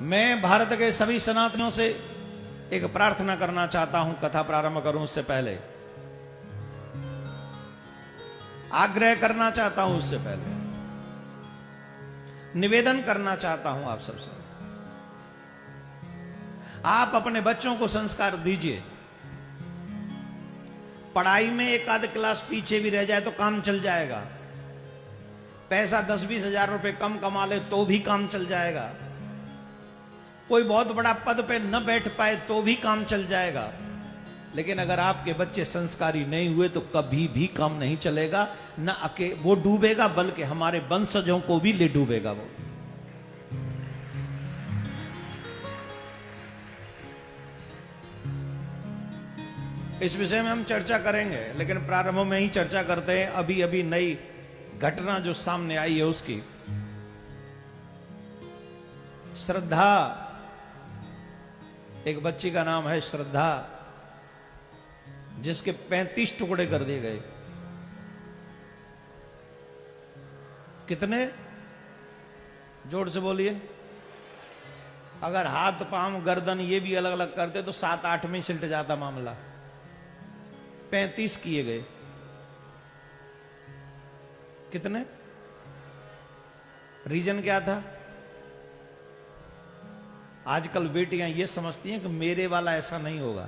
मैं भारत के सभी सनातनियों से एक प्रार्थना करना चाहता हूं, कथा प्रारंभ करूं उससे पहले आग्रह करना चाहता हूं, उससे पहले निवेदन करना चाहता हूं आप सबसे। आप अपने बच्चों को संस्कार दीजिए। पढ़ाई में एक आध क्लास पीछे भी रह जाए तो काम चल जाएगा। पैसा 10-20 हजार रुपए कम कमा ले तो भी काम चल जाएगा। कोई बहुत बड़ा पद पे न बैठ पाए तो भी काम चल जाएगा। लेकिन अगर आपके बच्चे संस्कारी नहीं हुए तो कभी भी काम नहीं चलेगा। न वो डूबेगा बल्कि हमारे वंशजों को भी ले डूबेगा वो। इस विषय में हम चर्चा करेंगे, लेकिन प्रारंभ में ही चर्चा करते हैं। अभी अभी नई घटना जो सामने आई है उसकी। श्रद्धा, एक बच्ची का नाम है श्रद्धा, जिसके 35 टुकड़े कर दिए गए। कितने? जोर से बोलिए। अगर हाथ पांव गर्दन ये भी अलग अलग करते तो 7-8 में सिलट जाता मामला। 35 किए गए। कितने? रीजन क्या था? आजकल बेटियां ये समझती हैं कि मेरे वाला ऐसा नहीं होगा।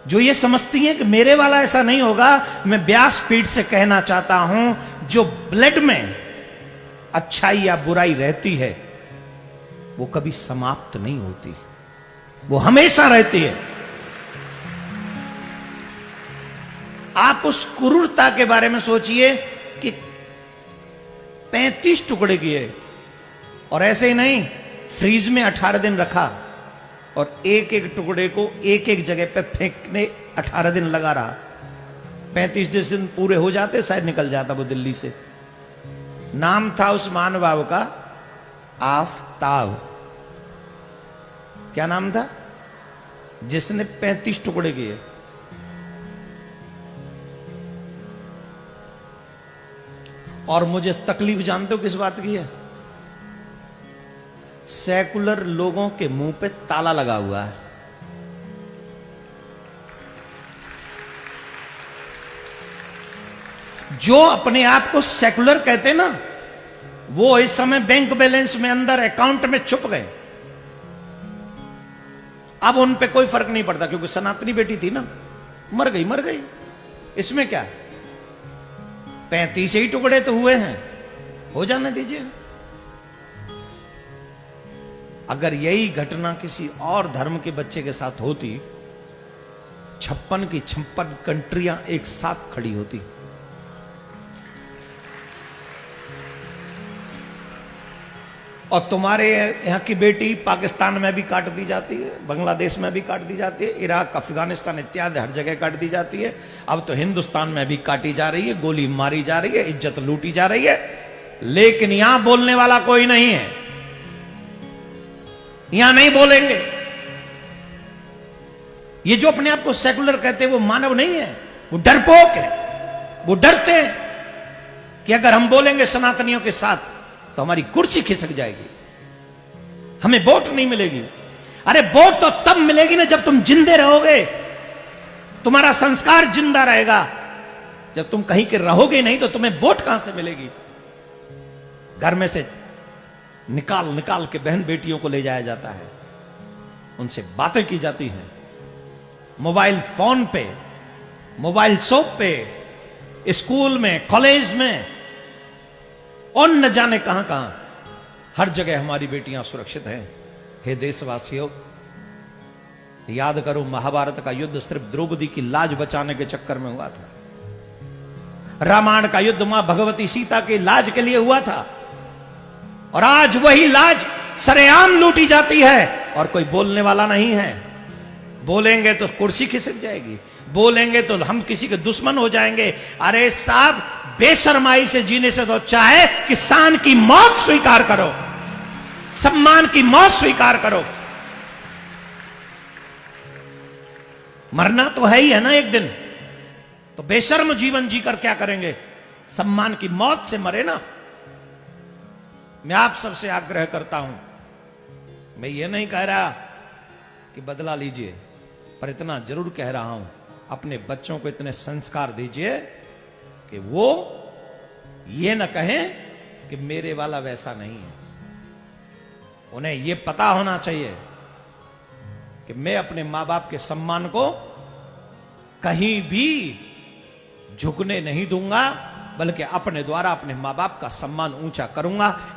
जो ये समझती हैं कि मेरे वाला ऐसा नहीं होगा, मैं व्यासपीठ से कहना चाहता हूं, जो ब्लड में अच्छाई या बुराई रहती है वो कभी समाप्त नहीं होती, वो हमेशा रहती है। आप उस क्रूरता के बारे में सोचिए कि 35 टुकड़े किए और ऐसे ही नहीं, फ्रीज में 18 दिन रखा और एक एक टुकड़े को एक एक जगह पे फेंकने 18 दिन लगा रहा। 35 दिन पूरे हो जाते शायद निकल जाता वो दिल्ली से। नाम था उस महानुभाव का आफताब। क्या नाम था? जिसने 35 टुकड़े किए। और मुझे तकलीफ जानते हो किस बात की है? सेकुलर लोगों के मुंह पे ताला लगा हुआ है। जो अपने आप को सेकुलर कहते हैं ना, वो इस समय बैंक बैलेंस में अंदर अकाउंट में छुप गए। अब उन पे कोई फर्क नहीं पड़ता, क्योंकि सनातनी बेटी थी ना, मर गई मर गई। इसमें क्या? 35 ही टुकड़े तो हुए हैं, हो जाने दीजिए। अगर यही घटना किसी और धर्म के बच्चे के साथ होती, 56 की 56 कंट्रियां एक साथ खड़ी होती। और तुम्हारे यहां की बेटी पाकिस्तान में भी काट दी जाती है, बांग्लादेश में भी काट दी जाती है, इराक अफगानिस्तान इत्यादि हर जगह काट दी जाती है। अब तो हिंदुस्तान में भी काटी जा रही है, गोली मारी जा रही है, इज्जत लूटी जा रही है। लेकिन यहां बोलने वाला कोई नहीं है। यहां नहीं बोलेंगे। ये जो अपने आप को सेकुलर कहते हैं वो मानव नहीं है, वो डरपोक है। वो डरते हैं कि अगर हम बोलेंगे सनातनियों के साथ तो हमारी कुर्सी खिसक जाएगी, हमें वोट नहीं मिलेगी। अरे वोट तो तब मिलेगी ना जब तुम जिंदे रहोगे, तुम्हारा संस्कार जिंदा रहेगा। जब तुम कहीं के रहोगे नहीं तो तुम्हें वोट कहां से मिलेगी? घर में से निकाल निकाल के बहन बेटियों को ले जाया जाता है, उनसे बातें की जाती हैं, मोबाइल फोन पे, मोबाइल शॉप पे, स्कूल में, कॉलेज में, और न जाने कहां कहां। हर जगह हमारी बेटियां सुरक्षित हैं। हे देशवासियों, याद करो, महाभारत का युद्ध सिर्फ द्रौपदी की लाज बचाने के चक्कर में हुआ था। रामायण का युद्ध मां भगवती सीता के लाज के लिए हुआ था। और आज वही लाज सरेआम लूटी जाती है और कोई बोलने वाला नहीं है। बोलेंगे तो कुर्सी खिसक जाएगी, बोलेंगे तो हम किसी के दुश्मन हो जाएंगे। अरे साहब, बेशर्माई से जीने से तो चाहे कि शान की मौत स्वीकार करो, सम्मान की मौत स्वीकार करो। मरना तो है ही है ना एक दिन, तो बेशर्म जीवन जीकर क्या करेंगे? सम्मान की मौत से मरे ना। मैं आप सबसे आग्रह करता हूं, मैं ये नहीं कह रहा कि बदला लीजिए, पर इतना जरूर कह रहा हूं, अपने बच्चों को इतने संस्कार दीजिए कि वो ये न कहें कि मेरे वाला वैसा नहीं है। उन्हें ये पता होना चाहिए कि मैं अपने मां बाप के सम्मान को कहीं भी झुकने नहीं दूंगा, बल्कि अपने द्वारा अपने मां बाप का सम्मान ऊंचा करूंगा।